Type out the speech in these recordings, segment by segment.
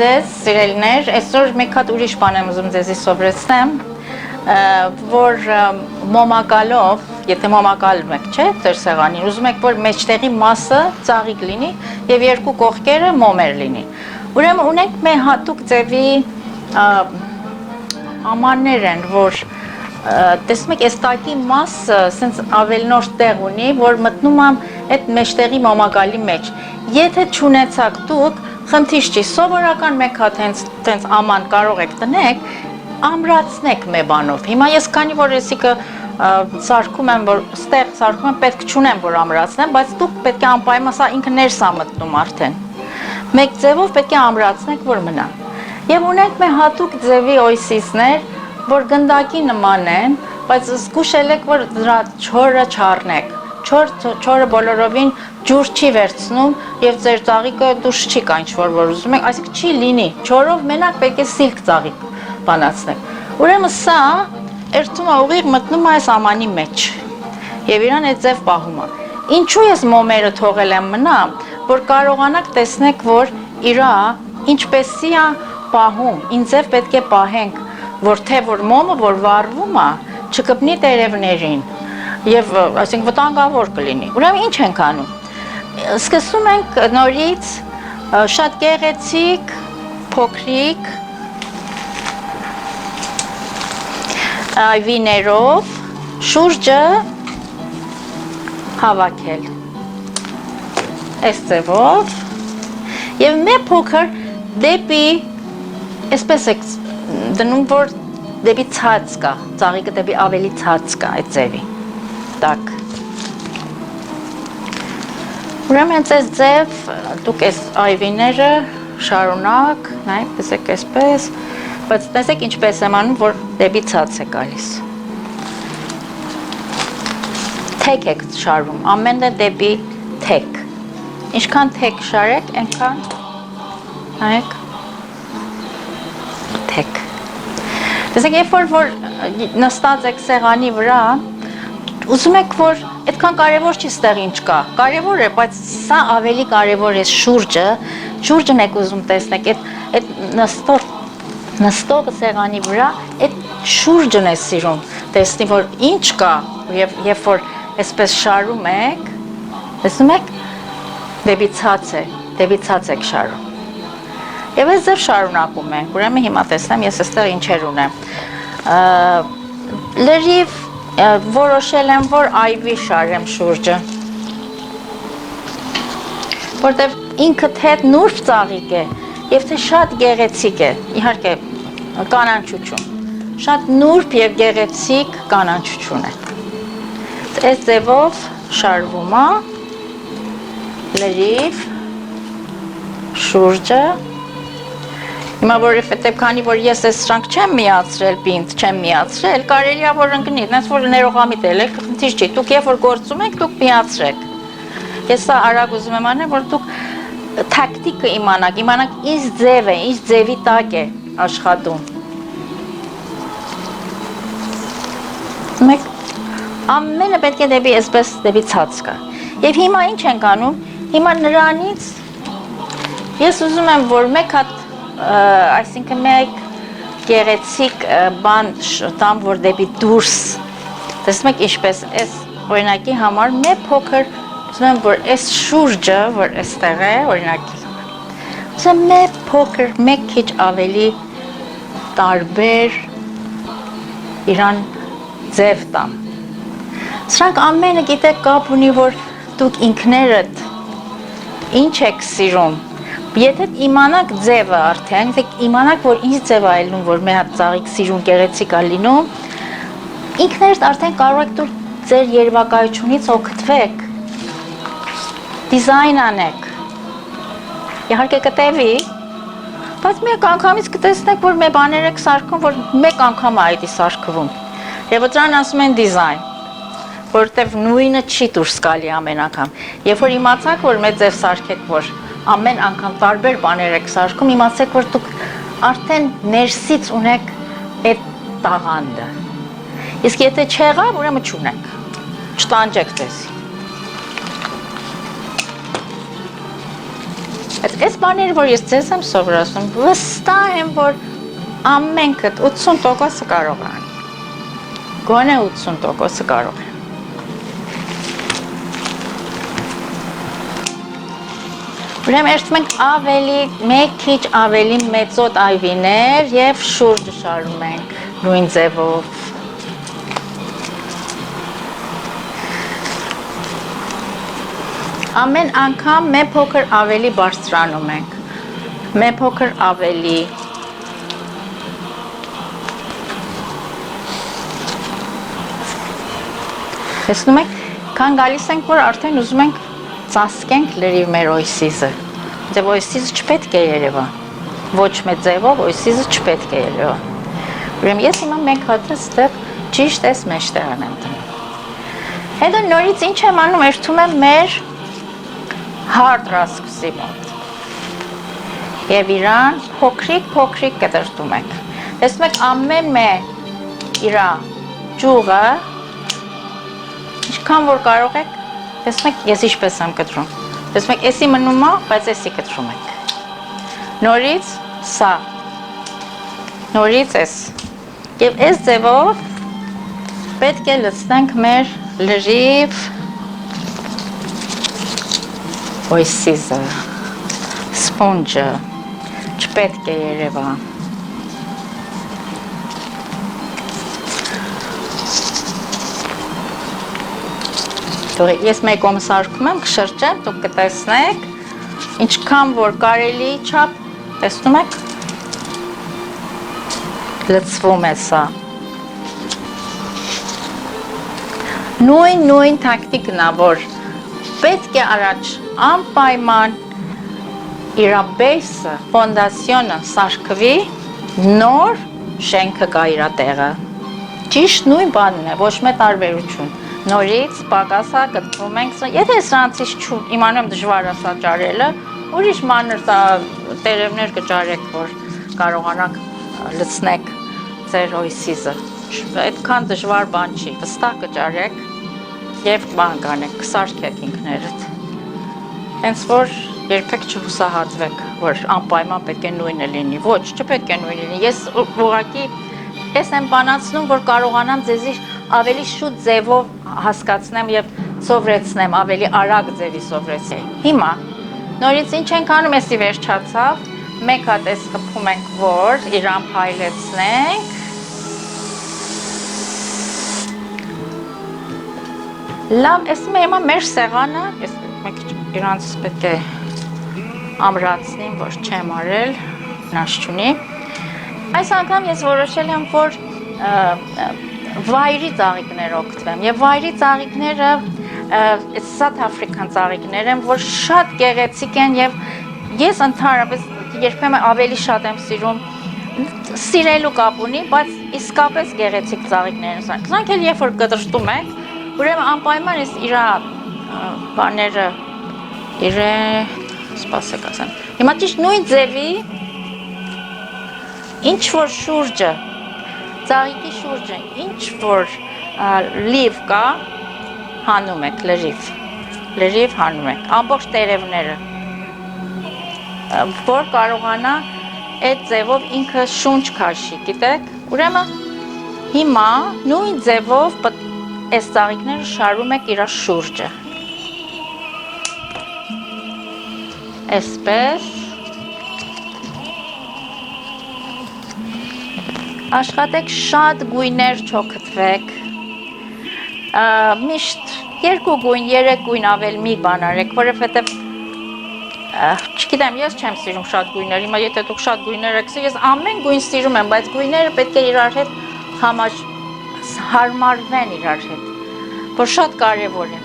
ձեզ, սիրելիներ, այսօր մեկ հատ ուրիշ բան եմ ուզում ձեզի սովորեցնեմ, որ մոմակալով, եթե մոմակալում եք, չէ, ձեր սեղանին, ուզում եք, որ մեջտեղի մասը ծաղիկ լինի և երկու կողքերը մոմեր լինի։ Ուրեմն ունենք մեր հատուկ ձևի ամաններ են, որ տեսնում եք, այս տակի մասը սենց ավելի նոր տեղ ունի, որ մտնում եմ այդ մեջտեղի մոմակալի մեջ։ Եթե չունեցաք դուք, խնդիր չի, սովորական մեկ հատ հենց աման կարող եք տնեք, ամրացնեք մի բանով։ Հիմա ես քանի որ էսիկը սարքում եմ, որ ստեղ սարքում եմ, պետք չունեմ, որ ամրացնեմ, բայց դուք պետք է անպայման, սա ինքը ներս է մտնում արդեն։ Մեկ ձևով պետք է ամրացնեք, որ մնա։ Եվ ունենք մեր հատուկ ձևի օյսիսներ, որ գնդակի նման են, բայց զգուշել եք, որ դրա չորը չառնեք։ Չորը բոլորովին ջուր չի վերցնում և ձեր ծաղիկը դուրս չի կա ինչ-որ որ ուզում եք, այսինքն չի լինի, չորով մենակ պետք է սիլք ծաղիկ բանացնեք։ Ուրեմն սա երթում է ուղիղ մտնում է այս ամանի մեջ և իրան այդ ձև պահում է։ Ինչու ես մոմերը թողել եմ մնա, որ կարողանաք տեսնեք, որ իրա ինչպեսի է պահում, ինչ ձև պետք է պահենք, որ թե որ մոմը, որ վառվում է, չկպնի տերևներին և այսինքն վտանգավոր կլինի։ Ուրեմն ինչ ենք անում։ Սկսում ենք նորից շատ գեղեցիկ, փոքրիկ այվիներով շուրջը հավաքել։ Այս ձևով և մի փոքր դեպի, այսպես եք դնում, որ դեպի ցած կա, ծաղիկը դեպի ավելի ցած կա այդ ձևի։ Տակ։ Ուրեմն այս ձև, դուք այս այվիները շարունակ, նայեք, տեսեք այսպես, բայց տեսեք ինչպես եմ անում, որ դեպի ցած է գալիս։ Թեք եք շարում, ամենը դեպի թեք։ Ինչքան թեք շարեք, այնքան, նայեք, թեք։ Տեսեք, երբ որ նստած եք սեղանի վրա, ուզում եք, որ այդքան կարևոր չի ստեղ ինչ կա, կարևոր է, բայց սա ավելի կարևոր է շուրջն եք ուզում տեսնեք, այդ նստողը սեղանի վրա, այդ շուրջն է սիրում, տեսնի, որ ինչ կա, և որ այսպես շարում եք, տեսնում եք, դեպի ցած եք շարում։ Եվ այս ձև շարունակում ենք, ուրեմն հիմա տեսնեմ, ես այստեղ ինչեր ունեմ։ Լրիվ որոշել եմ, որ այվի շարեմ շուրջը, որտև ինքդ հետ նուրբ ծաղիկ է, և թե շատ գեղեցիկ է, իհարկե կանաչություն, շատ նուրբ և գեղեցիկ կանաչություն է։ Այս ձևով շարվում է, լրիվ, շուրջը, հիմա որովհետև քանի որ ես այս շրանք չեմ միացրել, պինդ չեմ միացրել, կարելի է որ ընկնի, նենց որ ներողամիտ էլ եք, խնդիր չի, դուք երբ որ գործում եք, դուք միացրեք։ Ես սա արագ ուզում եմ անել, որ դուք տակտիկը իմանաք, ինչ ձև է, ինչ ձևի տակ է աշխատում։ Մեկ ամենը պետք է դեպի այսպես դեպի ցած կա։ Եվ հիմա ինչ ենք անում, հիմա նրանից ես ուզում եմ, որ մեկ հատ այսինքն մեկ գեղեցիկ բան տամ, որ դեպի դուրս, տեսնում եք ինչպես, այս օրինակի համար մեկ փոքր, ուզում եմ, որ այս շուրջը, որ այստեղ է, օրինակի համար, ուզում մեկ փոքր, մեկ քիչ ավելի տարբեր իրան ձև տամ։ Սրանք ամենը գիտեք կապ ունի, որ դուք ինքներդ ինչ եք սիրում, եթե իմանաք ձևը արդեն, իմանաք, որ ինչ ձև է ելնում, որ մի հատ ծաղիկ սիրուն գեղեցիկ է լինում, ինքներդ արդեն կարող եք դուք ձեր երևակայությունից օգտվեք, դիզայն անեք, իհարկե կտևի, բայց մեկ անգամից կտեսնեք, որ մի բաներ եք սարքում, որ մեկ անգամ է այդ սարքվում, և դրան ասում են դիզայն, որտև նույնը չի դուրս գալի ամեն անգամ, երբ որ իմացաք, որ մեծ ձև սարքեք, որ ամեն անգամ տարբեր բաներ եք սարքում, իմացեք, որ դուք արդեն ներսից ունեք այդ տաղանդը։ Իսկ եթե չեղավ, ուրեմն չունեք, չտանջեք ձեզ։ Այս բաները, որ ես ձեզ եմ սովորացնում, վստահ եմ, որ ամենքդ 80%-ը կարող են։ Գոնե 80%-ը կարող են։ Ուրեմն երբ մենք ավելի, մեկ քիչ ավելի մեծոտ այվիներ եւ շուրջը շարում ենք նույն ձևով։ Ամեն անգամ մի փոքր ավելի բարձրանում ենք։ Մի փոքր ավելի։ Տեսնում եք, քան գալիս ենք, որ արդեն ուզում ենք ծածկենք լրիվ մեր օյսիզը։ Ձեւ օյսիզը չպետք է երևա։ Ոչ մի ձևով օյսիզը չպետք է երևա։ Ուրեմն ես հիմա մեկ հատ ստեղ ճիշտ էս մեջտեղն եմ դնում։ Հետո նորից ինչ եմ անում, երթում եմ մեր hard raskusի մոտ։ Եվ իրան փոքրիկ կտրտում ենք։ Տեսնում եք ամեն մի իրա ճյուղը ինչքան որ կարող եք, տեսնում եք ես ինչպես եմ կտրում։ Տեսնում եք էսի մնում է, բայց էսի կտրում ենք։ Նորից սա։ Նորից էս։ Եվ այս ձևով պետք է լցնենք մեր լրիվ օյսիզը, սպոնջը, չպետք է երևա։ Ես մեկ օմսարկում եմ, կշրջեմ, դուք կտեսնեք, ինչքան որ կարելի չափ, տեսնում եք, լցվում է սա։ Նույն տակտիկն է, որ պետք է առաջ անպայման իր բեյսը, ֆոնդացիոնը սարքվի, նոր շենքը գա իր տեղը։ Ճիշտ նույն բանն է, ոչ մի տարբերություն։ Նորից պակասա գտնում ենք, եթե սրանցից իմանում դժվար է սա ճարելը, ուրիշ մանր տերևներ կճարեք, որ կարողանաք լցնեք ձեր օյսիզը։ Այդքան դժվար բան չի, վստահ կճարեք և բան կանեք, կսարքեք ինքներդ։ Հենց որ երբեք չհուսահատվեք, որ անպայման պետք է նույնը լինի, ոչ, չպետք է նույնը լինի, ես ուղղակի ես եմ բանացնում, որ կարողանամ ձեզի ավելի շուտ ձևով հասկացնեմ և սովրեցնեմ, ավելի արագ ձևի սովրեցնեմ։ Հիմա, նորից ինչ ենք անում, եսի վերջացավ, մեկ հատ ես խփում ենք, որ իրան փայլեցնենք, լավ, ես հիմա մեր սեղանը, ես մեկ իրանց պետք է ամրացնիմ, որ չեմ արել, նաշ չունի։ Այս անգամ ես որոշել եմ, որ վայրի ծաղիկներ օգտվեմ, և վայրի ծաղիկները South African ծաղիկներ են, որ շատ գեղեցիկ են և ես ընդհանրապես երբեմն ավելի շատ եմ սիրում սիրելու կապ ունի, բայց իսկապես գեղեցիկ ծաղիկներ են սրանք։ Սրանք էլ երբ որ կտրտում եք, ուրեմն անպայման ես իրա բաները սպասեք ասեմ։ Հիմա ճիշտ նույն ձևի ինչ որ շուրջը, ծաղիկի շուրջը, ինչ որ լիվ կա, հանում եք լրիվ հանում եք, ամբողջ տերևները, որ կարողանա այդ ձևով ինքը շունչ քաշի, գիտեք, ուրեմն հիմա նույն ձևով այս ծաղիկները շարում եք իրա շուրջը, այսպես, աշխատեք շատ գույներ չօգտվեք, միշտ 2 գույն, 3 գույն ավել մի բան արեք, որովհետև չգիտեմ, ես չեմ սիրում շատ գույներ, հիմա եթե դուք շատ գույներ եք սիրում, ես ամեն գույն սիրում եմ, բայց գույները պետք է իրար հետ հարմարվեն իրար հետ, որ շատ կարևոր է,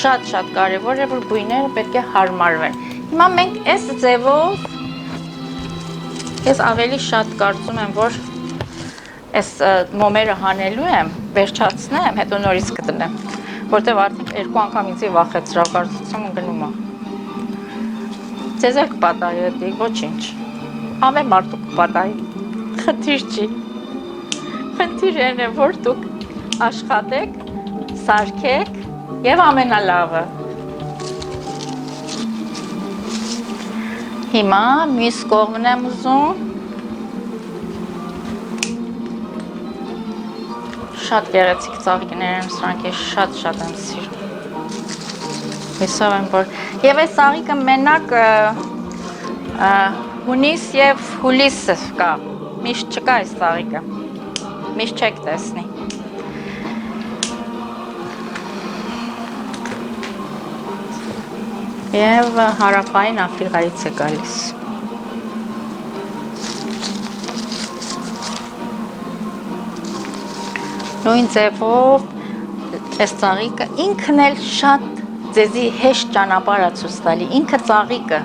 շատ կարևոր է, որ գույները պետք է հարմարվեն։ Հիմա մենք այս ձևով, ես ավելի շատ կարծում եմ, որ այս մոմերը հանելու եմ, վերջացնեմ, հետո նորից կտնեմ, որտև արդեն 2 անգամ ինձի վախեցրավ, կարծում եմ գնում է։ Ձեզ էլ կպատահի հետի, ոչինչ, ամեն մարդու կպատահի, խնդիր չի, խնդիրն է, որ դուք աշխատեք, սարքեք և ամենալավը։ Հիմա մյուս կողմն եմ ուզում շատ գեղեցիկ ծաղիկներ եմ, սրանք ես շատ եմ սիրում։ Հույսով եմ, որ եւ այս ծաղիկը մենակ հունիս եւ հուլիս կա, միշտ չկա այս ծաղիկը, միշտ չեք տեսնի։ Եվ հարավային Աֆրիկայից է գալիս։ Նույն ձևով այս ծաղիկը ինքն էլ շատ ձեզի հեշտ ճանապարհ է ցույց տալի, ինքը ծաղիկը։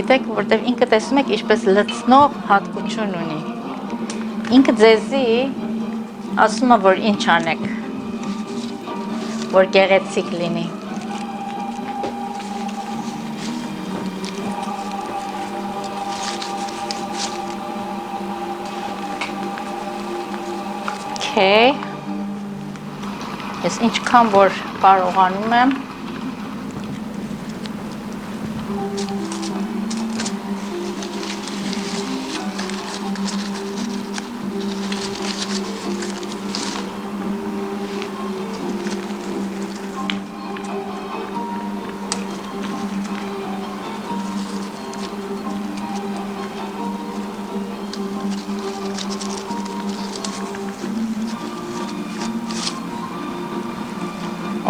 Գիտեք, որտեղ ինքը տեսնում եք ինչպես լցնող հատկություն ունի։ Ինքը ձեզի ասում է, որ ինչ անեք, որ գեղեցիկ լինի։ Okay. Ես ինչքան որ կարողանում եմ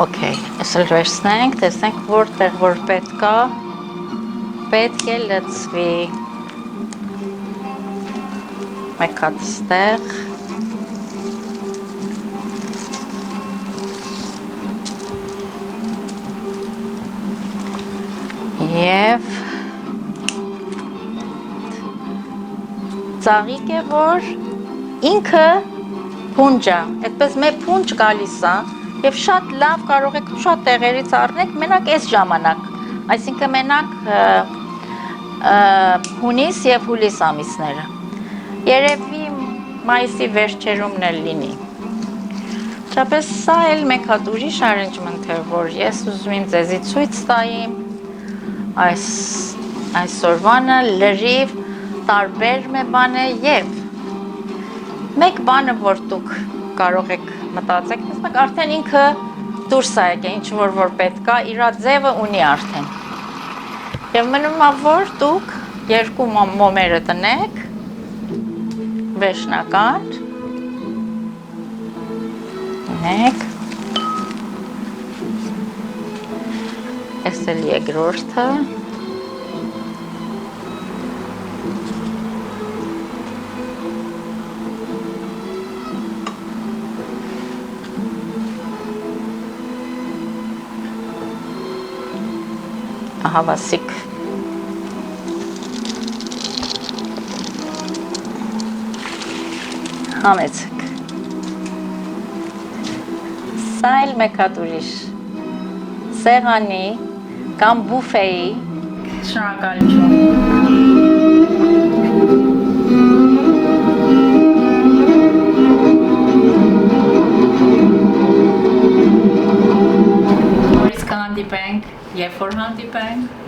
Okay, այսօր վերցնենք, տեսնենք որտեղ որ պետք է լցվի։ Մեկ հատ ստեղ։ Եվ ծաղիկ է, որ ինքը փունջ է, այդպես մեր փունջ գալիս է։ Եվ շատ լավ կարող եք շատ տեղերից առնեք մենակ այս ժամանակ, այսինքն մենակ հունիս եւ հուլիս ամիսները։ Երևի մայիսի վերջերումն էլ լինի։ Չափես սա էլ մեկ հատ ուրիշ arrangement է, որ ես ուզում եմ ձեզի ցույց տայեմ այսօրվանը լրիվ տարբեր մի բան է եւ մեկ բանը որ դուք կարող եք մտածեք, տեսնեք արդեն ինքը դուրս է եկել, ինչ որ պետք է, իր ձևը ունի արդեն։ Եվ մնում է որ դուք երկու մոմերը տնեք, վերջնական, տնեք, այս էլ երկրորդը, Հավասիկ համեցեք սա էլ մեկ հատ ուրիշ սեղանի կամ բուֆեի շնորհակալություն նորից կհանդիպենք երբ որ հանդիպենք